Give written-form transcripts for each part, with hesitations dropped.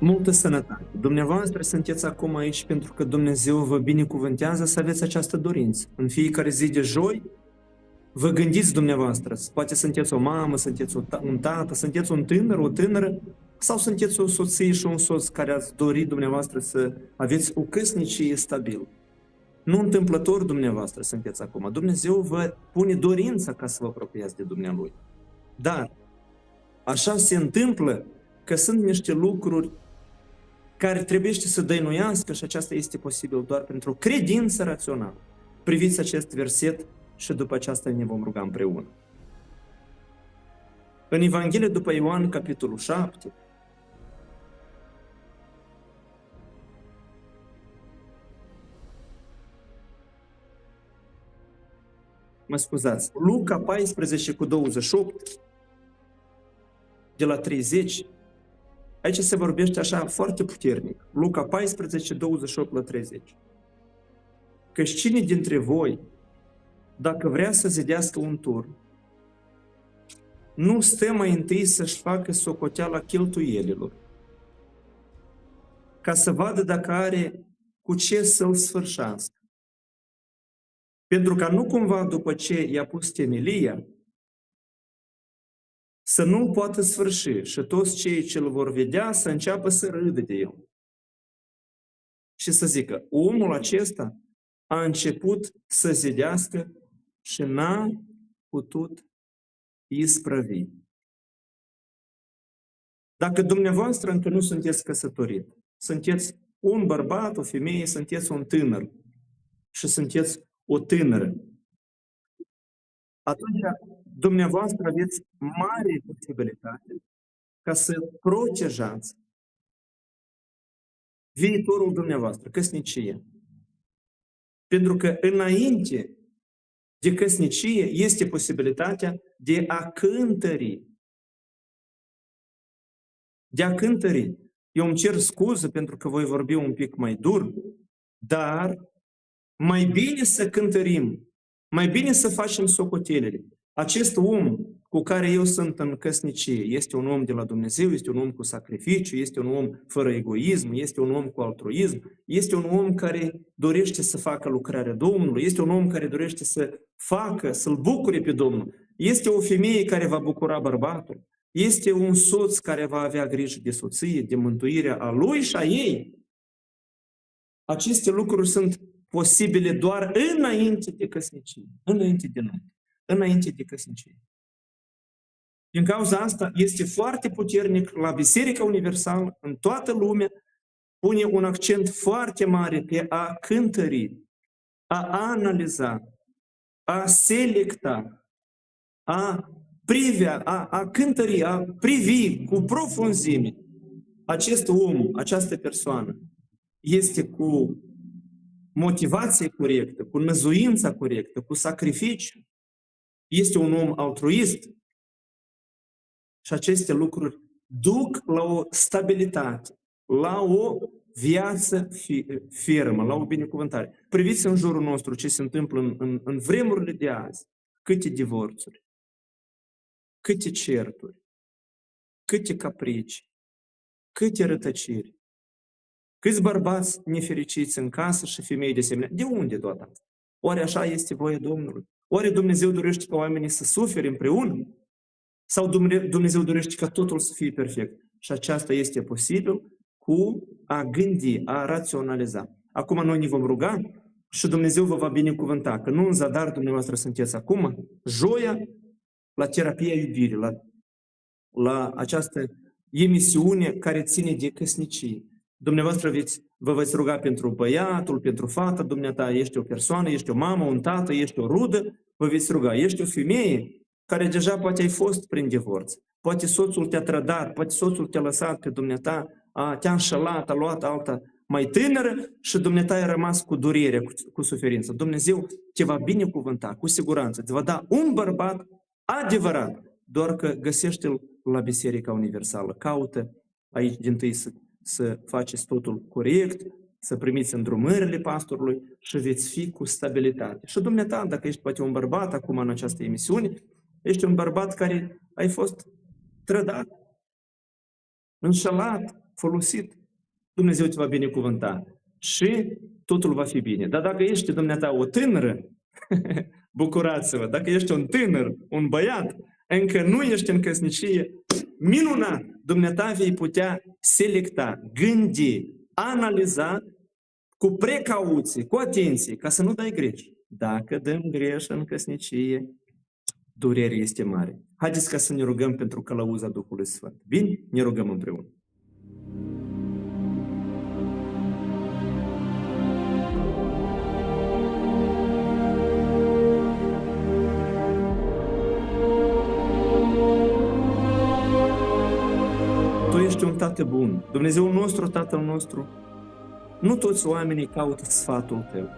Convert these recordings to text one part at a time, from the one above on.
Multă sănătate! Dumneavoastră sunteți acum aici pentru că Dumnezeu vă binecuvântează să aveți această dorință. În fiecare zi de joi, vă gândiți dumneavoastră, poate sunteți o mamă, sunteți un tată, sunteți un tânăr, o tânără, sau sunteți o soție și un soț care ați dorit dumneavoastră să aveți o căsnicie stabilă. Nu întâmplător dumneavoastră sunteți acum. Dumnezeu vă pune dorința ca să vă apropiați de Dumnealui. Dar așa se întâmplă că sunt niște lucruri care trebuie să dăinuiască și aceasta este posibil doar pentru o credință rațională. Priviți acest verset și după aceasta ne vom ruga împreună. În Evanghelie după Ioan, capitolul 7, mă scuzați, Luca 14 cu 28, de la 30, aici se vorbește așa foarte puternic. Luca 14, 28 la 30. Căci cine dintre voi, dacă vrea să zidească un turn, nu stă mai întâi să-și facă socoteala cheltuielilor, ca să vadă dacă are cu ce să-l sfârșească. Pentru ca nu cumva după ce i-a pus temelia, să nu poată sfârși și toți cei ce îl vor vedea să înceapă să râdă de el. Și să zică, omul acesta a început să zidească și n-a putut isprăvi. Dacă dumneavoastră încă nu sunteți căsătorit, sunteți un bărbat, o femeie, sunteți un tânăr și sunteți o tânără, atunci dumneavoastră aveți mare posibilitate ca să protejați viitorul dumneavoastră, căsnicie. Pentru că înainte de căsnicie este posibilitatea de a cântări. De a cântări. Eu îmi cer scuze pentru că voi vorbi un pic mai dur, dar mai bine să cântărim, mai bine să facem socotelele. Acest om cu care eu sunt în căsnicie este un om de la Dumnezeu, este un om cu sacrificiu, este un om fără egoism, este un om cu altruism, este un om care dorește să facă lucrarea Domnului, este un om care dorește să facă, să-L bucure pe Domnul, este o femeie care va bucura bărbatul, este un soț care va avea grijă de soție, de mântuirea a lui și a ei. Aceste lucruri sunt posibile doar înainte de căsnicie, înainte de nuntă, înainte de căsnicie. Din cauza asta este foarte puternic la Biserica Universală, în toată lumea, pune un accent foarte mare pe a cântări, a analiza, a selecta, a privea, a cântări, a privi cu profunzime. Acest om, această persoană, este cu motivație corectă, cu năzuința corectă, cu sacrificiu. Este un om altruist. Și aceste lucruri duc la o stabilitate, la o viață fermă, la o binecuvântare. Priviți în jurul nostru ce se întâmplă în vremurile de azi. Câte divorțuri, câte certuri, câte caprici, câte rătăciri. Câți bărbați nefericiți în casă și femei de asemenea. De unde toată asta? Oare așa este voia Domnului? Oare Dumnezeu dorește ca oamenii să sufere împreună? Sau Dumnezeu dorește ca totul să fie perfect? Și aceasta este posibil cu a gândi, a raționaliza. Acum noi ne vom ruga și Dumnezeu vă va binecuvânta, că nu în zadar dumneavoastră sunteți acum, joia, la terapia iubirii, la această emisiune care ține de căsnicie. Dumneavoastră vă veți ruga pentru băiatul, pentru fata dumneata, ești o persoană, ești o mamă, un tată, ești o rudă, vă veți ruga. Ești o femeie care deja poate ai fost prin divorț, poate soțul te-a trădat, poate soțul te-a lăsat pe dumneata, te-a înșelat, a luat alta mai tânără și dumneata ai rămas cu durere, cu suferință. Dumnezeu te va binecuvânta, cu siguranță, te va da un bărbat adevărat, doar că găsește-l la Biserica Universală. Caută aici dintâi să faceți totul corect, să primiți îndrumările pastorului și veți fi cu stabilitate. Și dumneata, dacă ești poate un bărbat acum în această emisiune, ești un bărbat care ai fost trădat, înșelat, folosit, Dumnezeu te va binecuvânta și totul va fi bine. Dar dacă ești dumneata o tânără, bucurați-vă, dacă ești un tânăr, un băiat, încă nu ești în căsnicie, minunat! Dumneata vei putea selecta, gândi, analiza cu precauție, cu atenție, ca să nu dai greș. Dacă dăm greș în căsnicie, durerea este mare. Haideți ca să ne rugăm pentru călăuza Duhului Sfânt. Bine? Ne rugăm împreună. Tu ești un tată bun. Dumnezeul nostru, Tatăl nostru. Nu toți oamenii caută sfatul tău.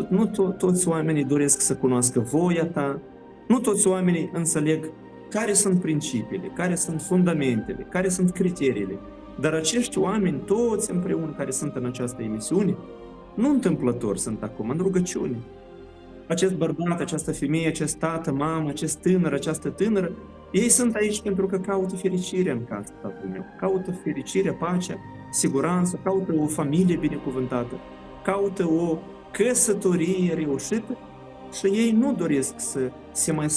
Nu toți oamenii doresc să cunoască voia ta. Nu toți oamenii înțeleg care sunt principiile, care sunt fundamentele, care sunt criteriile. Dar acești oameni, toți împreună care sunt în această emisiune, nu întâmplător sunt acum, în rugăciune. Acest bărbat, această femeie, acest tată, mamă, acest tânăr, această tânără, ei sunt aici pentru că caută fericirea în casa Tatălui meu. Caută fericirea, pacea, siguranță, caută o familie binecuvântată, caută o căsătorie reușită și ei nu doresc să se mai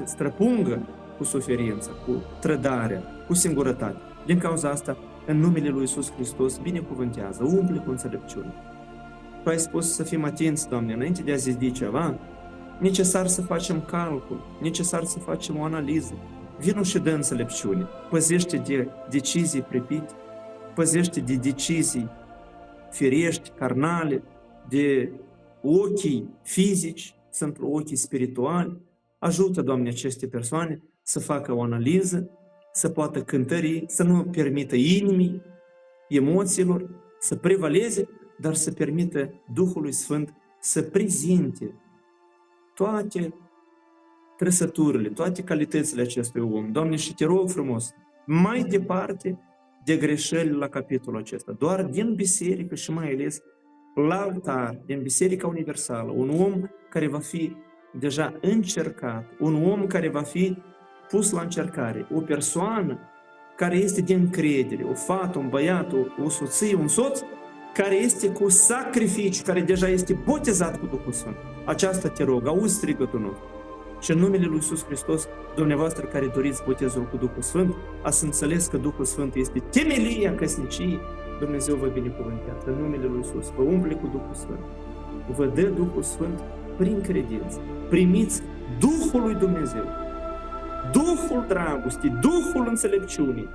străpungă cu suferință, cu trădarea, cu singurătate. Din cauza asta, în numele Lui Iisus Hristos, binecuvântează, umple cu înțelepciune. Tu ai spus să fim atenți, Doamne, înainte de a zici ceva, necesar să facem calcul, necesar să facem o analiză. Vino și dă înțelepciune. Păzește de decizii pripite, păzește de decizii firești, carnale, de ochii fizici, sunt ochii spirituali. Ajută, Doamne, aceste persoane să facă o analiză, să poată cântări, să nu permită inimii, emoțiilor, să prevaleze, dar să permită Duhului Sfânt să prezinte toate trăsăturile, toate calitățile acestui om. Doamne, și te rog frumos, mai departe de greșeli la capitolul acesta, doar din biserică și mai ales la altar, din Biserica Universală, un om care va fi deja încercat, un om care va fi pus la încercare, o persoană care este de încredere, o fată, un băiat, o soție, un soț, care este cu sacrificiu, care deja este botezat cu Duhul Sfânt. Aceasta te rog, auzi strigătul nostru. Și în numele Lui Iisus Hristos, dumneavoastră care doriți botezul cu Duhul Sfânt, ați înțeles că Duhul Sfânt este temelia căsniciei, Dumnezeu vă binecuvântează. În numele Lui Iisus, vă umple cu Duhul Sfânt. Vă dă Duhul Sfânt prin credință. Primiți Duhul lui Dumnezeu, Duhul dragostei, Duhul înțelepciunii,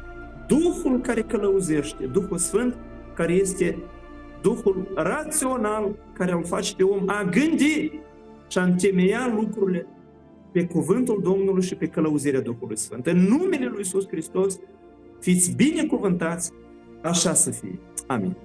Duhul care călăuzește, Duhul Sfânt care este Duhul rațional care îl face pe om a gândi și a întemeia lucrurile pe cuvântul Domnului și pe călăuzirea Duhului Sfânt. În numele Lui Iisus Hristos, fiți binecuvântați, așa să fie. Amin.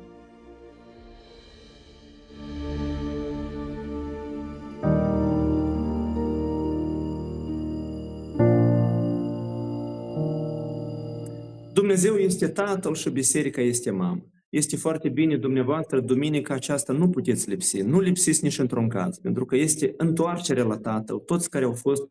Dumnezeu este Tatăl și Biserica este mamă. Este foarte bine, dumneavoastră, duminica aceasta nu puteți lipsi. Nu lipsiți nici într-un caz, pentru că este întoarcerea la Tatăl. Toți care au fost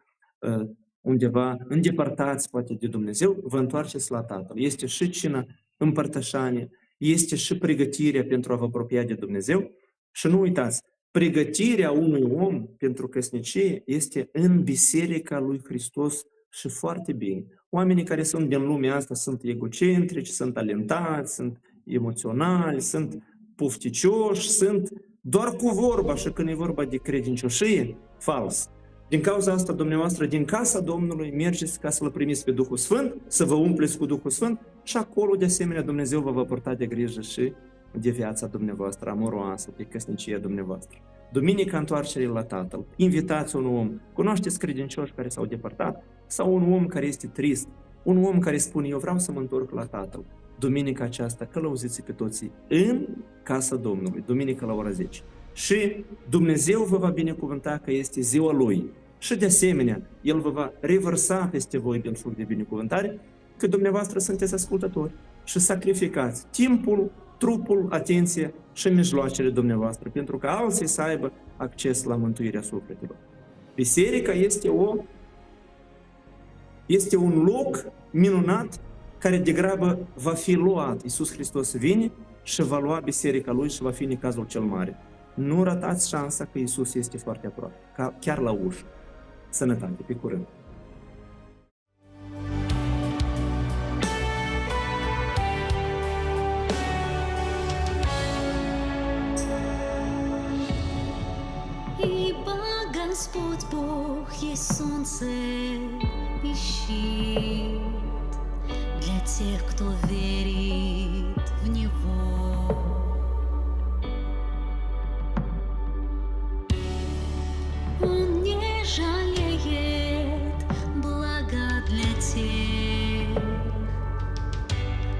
undeva îndepărtați, poate, de Dumnezeu, vă întoarceți la Tatăl. Este și cina împărtășanie, este și pregătirea pentru a vă apropia de Dumnezeu. Și nu uitați, pregătirea unui om pentru căsnicie este în Biserica lui Hristos și foarte bine. Oamenii care sunt din lumea asta sunt egocentrici, sunt alentați, sunt emoționali, sunt pofticioși, sunt doar cu vorba și când e vorba de credincioșie, fals. Din cauza asta, dumneavoastră, din casa Domnului, mergeți ca să-L primiți pe Duhul Sfânt, să vă umpleți cu Duhul Sfânt și acolo, de asemenea, Dumnezeu vă va purta de grijă și de viața dumneavoastră amoroasă, de căsnicia dumneavoastră. Duminica întoarcerii la Tatăl. Invitați un om. Cunoașteți credincioși care s-au depărtat? Sau un om care este trist? Un om care spune, eu vreau să mă întorc la Tatăl. Duminica aceasta, călăuziți pe toții în casa Domnului, duminica la ora 10. Și Dumnezeu vă va binecuvânta că este ziua Lui. Și de asemenea, El vă va revărsa peste voi belșug de binecuvântare, că dumneavoastră sunteți ascultători și sacrificați timpul, trupul, atenție și mijloacele dumneavoastră, pentru că alții să aibă acces la mântuirea sufletelor. Biserica este un loc minunat care degrabă va fi luat. Iisus Hristos vine și va lua biserica Lui și va fi necazul cel mare. Nu ratați șansa că Iisus este foarte aproape, chiar la ușă. Sănătate, pe curând! Господь Бог есть солнце и щит для тех, кто верит в Него. Он не жалеет блага для тех,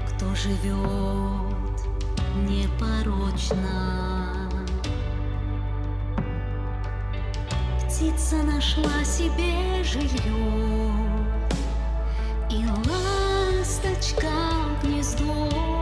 кто живет непорочно. Птица нашла себе жилье, и ласточка гнездо.